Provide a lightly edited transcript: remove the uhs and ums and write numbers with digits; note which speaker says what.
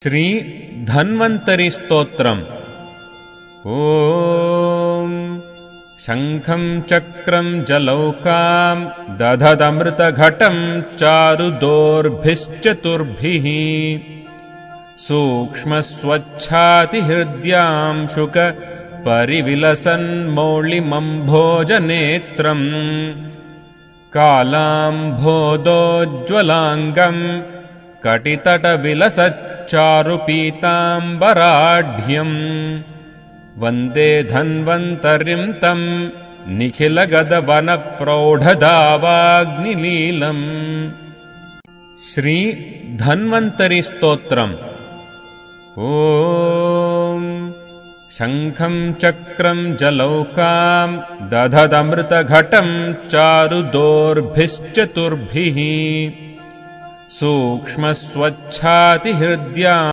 Speaker 1: श्री धन्वन्तरि स्तोत्रम्। ॐ शङ्खं चक्रं जलौकां दधदमृतघटं चारुदोर्भिश्चतुर्भिः सूक्ष्मस्वच्छातिहृद्यां शुकपरिविलसन्मौळिमम्भोजनेत्रम् कालाम्भोदोज्ज्वलाङ्गम् कटितटविलसच्चारुपीताम्बराढ्यम् वन्दे धन्वन्तरिं तं निखिलगदवनप्रौढदावाग्निलीलम्। श्री धन्वन्तरि स्तोत्रम्। ॐ शङ्खं चक्रं जलौकां दधदमृतघटं चारुदोर्भिश्चतुर्भिः सूक्ष्मस्वच्छातिहृद्यां